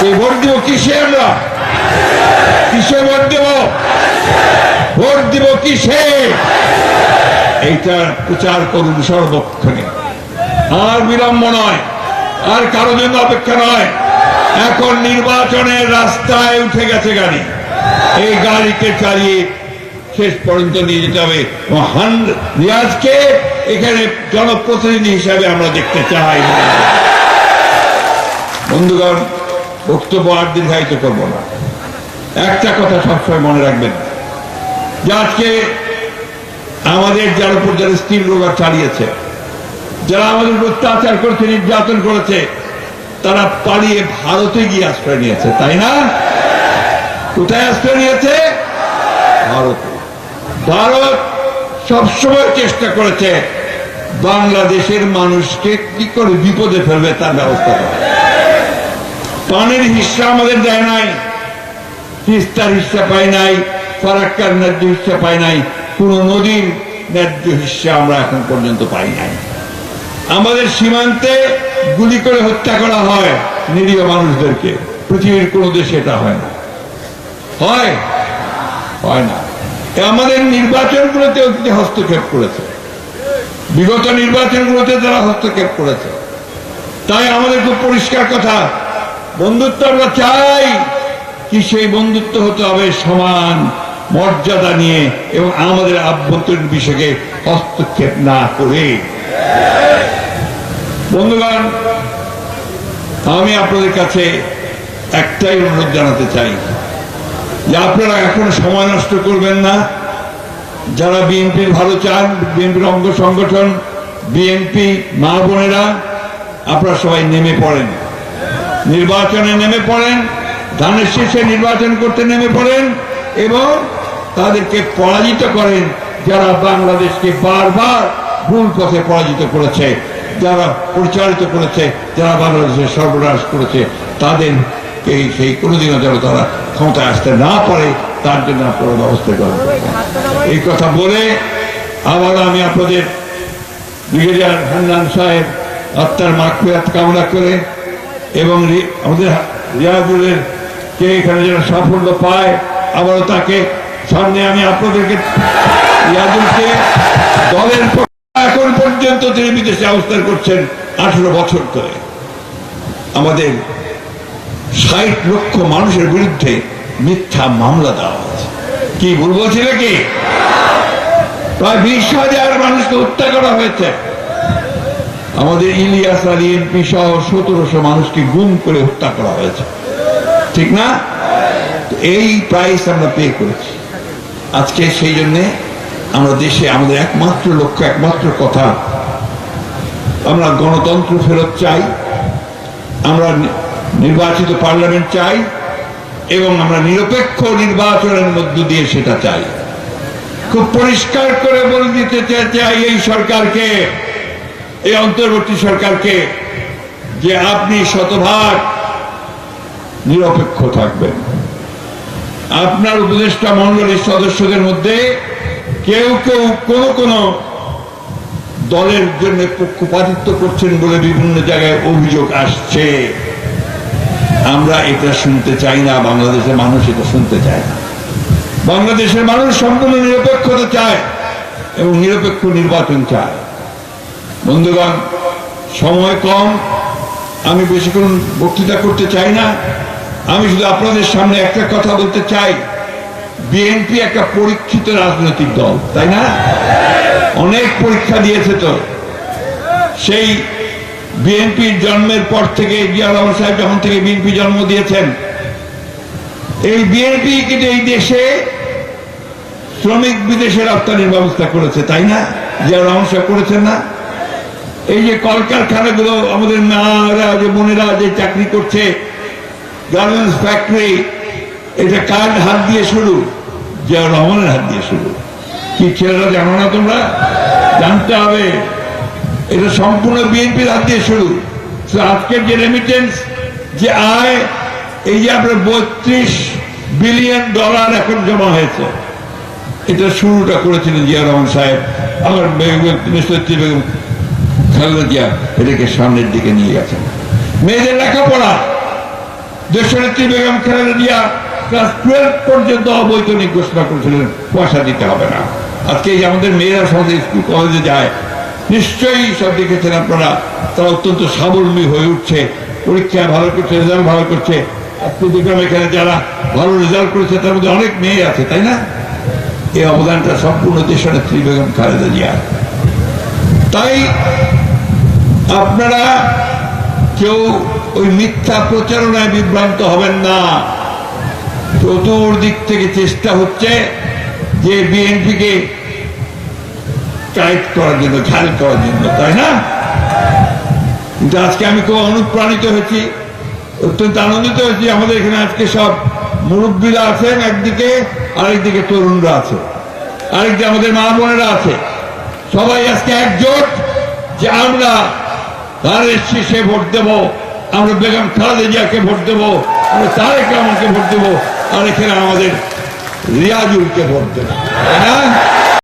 এই ভোট দিব কিসে? আমরা কিসে ভোট দেব? ভোট দিব কিসে? এইটা প্রচার করুন সর্বক্ষণে। আর বিলম্ব নয়, আর কারো জন্য অপেক্ষা নয়। এখন নির্বাচনের রাস্তায় উঠে গেছে গাড়ি। এই গাড়িকে চালিয়ে শেষ পর্যন্ত নিয়ে যেতে হবে। রিয়াজকে এখানে জনপ্রতিনিধি হিসাবে আমরা দেখতে চাই। বন্ধুগণ, বক্তব্য আর দীর্ঘায়িত করবো না। একটা কথা সবসময় মনে রাখবেন যে আজকে আমাদের যার উপর যারা স্ত্রী রোগা চালিয়েছে, যারা আমাদের অত্যাচার করেছে, নির্যাতন করেছে, তারা পালিয়ে ভারতে গিয়ে আশ্রয় নিয়েছে, তাই না? কোথায় আশ্রয় নিয়েছে? ভারতে। ভারত সবসময় চেষ্টা করেছে বাংলাদেশের মানুষকে কি করে বিপদে ফেলবে তার ব্যবস্থা করে। পানির হিস্সা আমাদের দেয় নাই, তিস্তার হিস্সা পাই নাই, ফারাক্কার ন্যায্য হিস্সা পাই নাই, কোন নদীর ন্যায্য হিস্সা আমরা এখন পর্যন্ত পাই নাই। আমাদের সীমান্তে গুলি করে হত্যা করা হয় নিরীহ মানুষদেরকে। পৃথিবীর কোন দেশে এটা হয় না। হয়? হয় না। আমাদের নির্বাচনগুলোতে অতীতে হস্তক্ষেপ করেছে, বিগত নির্বাচনগুলোতে তারা হস্তক্ষেপ করেছে। তাই আমাদের খুব পরিষ্কার কথা, বন্ধুত্ব আমরা চাই, কি সেই বন্ধুত্ব হতে হবে সমান মর্যাদা নিয়ে এবং আমাদের আভ্যন্তরীণ বিষয়কে হস্তক্ষেপ না করে। বন্ধুগণ, আমি আপনাদের কাছে একটাই অনুরোধ জানাতে চাই যে আপনারা এখন সময় নষ্ট করবেন না। যারা বিএনপির ভালো চান, বিএনপির অঙ্গ সংগঠন, বিএনপি মা বোনেরা, আপনারা সবাই নেমে পড়েন, নির্বাচনে নেমে পড়েন, ধানের শীর্ষে নির্বাচন করতে নেমে পড়েন এবং তাদেরকে পরাজিত করেন যারা বাংলাদেশকে বারবার ভুল পথে পরাজিত করেছে, যারা পরিচালিত করেছে, যারা বাংলাদেশের সর্বনাশ করেছে, তাদেরকে সেই কোনোদিনও যেন তারা ক্ষমতায় আসতে না পারে তার জন্য আপনারা ব্যবস্থা করেন। এই কথা বলে আবার আমি আপনাদের ব্রিগেডিয়ার হান্নান সাহেব আত্মার মাগফিরাত কামনা করে এবং আমাদের রিয়াজুলের কে এখানে যেন সাফল্য পায়, আবারও তাকে সামনে আমি আপনাদেরকে রিয়াজুলকে দলের এখন পর্যন্ত তিনি বিদেশে অবস্থান করছেন 18 বছর ধরে। আমাদের 60 লক্ষ মানুষের বিরুদ্ধে মিথ্যা মামলা দেওয়া হয়েছে। কি ভুল বলছি নাকি? প্রায় 20,000 মানুষকে হত্যা করা হয়েছে। আমাদের ইলিয়াস আলী এমপি সহ 1700 মানুষকে গুম করে হত্যা করা হয়েছে, ঠিক না? এই প্রাইস আমরা পে করেছি। আজকে সেই জন্যে আমরা দেশে আমাদের একমাত্র লক্ষ্য, একমাত্র কথা, আমরা গণতন্ত্র ফেরত চাই, আমরা নির্বাচিত পার্লামেন্ট চাই এবং আমরা নিরপেক্ষ নির্বাচনের মধ্য দিয়ে সেটা চাই। খুব পরিষ্কার করে বলে দিতে চাই এই সরকারকে, এই অন্তর্বর্তী সরকারকে, যে আপনি শতভাগ নিরপেক্ষ থাকবেন। আপনার উপদেষ্টা মণ্ডলীর সদস্যদের মধ্যে কেউ কেউ কোন দলের জন্য পক্ষপাতিত্ব করছেন বলে বিভিন্ন জায়গায় অভিযোগ আসছে। আমরা এটা শুনতে চাই না, বাংলাদেশের মানুষ এটা শুনতে চায় না। বাংলাদেশের মানুষ সম্পূর্ণ নিরপেক্ষতা চায় এবং নিরপেক্ষ নির্বাচন চায়। বন্ধুগণ, সময় কম, আমি বেশিক্ষণ বক্তৃতা করতে চাই না। আমি শুধু আপনাদের সামনে একটা কথা বলতে চাই, বিএনপি একটা পরীক্ষিত রাজনৈতিক দল, তাই না? অনেক পরীক্ষা দিয়েছে। তো সেই বিএনপির জন্মের পর থেকে, জিয়া রহমান সাহেব যখন থেকে বিএনপি জন্ম দিয়েছেন, এই বিএনপি কিন্তু এই দেশে শ্রমিক বিদেশে রপ্তানির ব্যবস্থা করেছে, তাই না? জিয়া রহমান সাহেব করেছেন না? এই যে কলকারখানাগুলো, আমাদের মারা যে বোনেরা যে চাকরি করছে, গার্মেন্টস ফ্যাক্টরি, এটা কার হাত দিয়ে শুরু? জিয়া রহমানের হাত দিয়ে শুরু। কি ছেলেরা জানো না তোমরা? জানতে হবে, এটা সম্পূর্ণ বিএনপির হাত দিয়ে শুরু। আজকের যে রেমিটেন্স, যে আয়, এই যে আপনার $32 বিলিয়ন এখন জমা হয়েছে, এটা শুরুটা করেছিলেন জিয়া রহমান সাহেব। আমার বেগম খালেদা জিয়া এটাকে সামনের দিকে নিয়ে গেছেন। মেয়েদের লেখাপড়া, দেশনেত্রী বেগম খালেদা জিয়া ক্লাস 12 পর্যন্ত অবৈতনিক ঘোষণা করেছিলেন, পয়সা দিতে হবে না। আজকে এই আমাদের মেয়েরা সমাজে স্কুল কলেজে যায়, নিশ্চয়ই সব দেখেছেন আপনারা, তারা অত্যন্ত স্বাবলম্বী হয়ে উঠছে, পরীক্ষায় ভালো করছে, রেজাল্ট ভালো করছে। আজকে দেখলাম এখানে যারা ভালো রেজাল্ট করেছে তার মধ্যে অনেক মেয়ে আছে, তাই না? এই অবদানটা সম্পূর্ণ দেশনেত্রী বেগম খালেদা জিয়া। তাই আপনারা কেউ ওই মিথ্যা প্রচারণায় বিভ্রান্ত হবেন না। চতুর্দিক থেকে চেষ্টা হচ্ছে যে বিএনপিকে টাইট করার জন্য, ঘায়ল করার জন্য, তাই না? কিন্তু আজকে আমি খুব অনুপ্রাণিত হয়েছি, অত্যন্ত আনন্দিত হয়েছি। আমাদের এখানে আজকে সব মুরব্বীরা আছেন একদিকে, আরেকদিকে তরুণরা আছে, আরেকদিকে আমাদের মা বোনেরা আছে। সবাই আজকে একজোট যে আমরা ধানের শীষে ভোট দেব, আমরা বেগম খালেদা জিয়াকে ভোট দেব, আমরা তারেক রহমানকে ভোট দেব, আর এখানে আমাদের রিয়াজুলকে ভোট দেব, তাই না?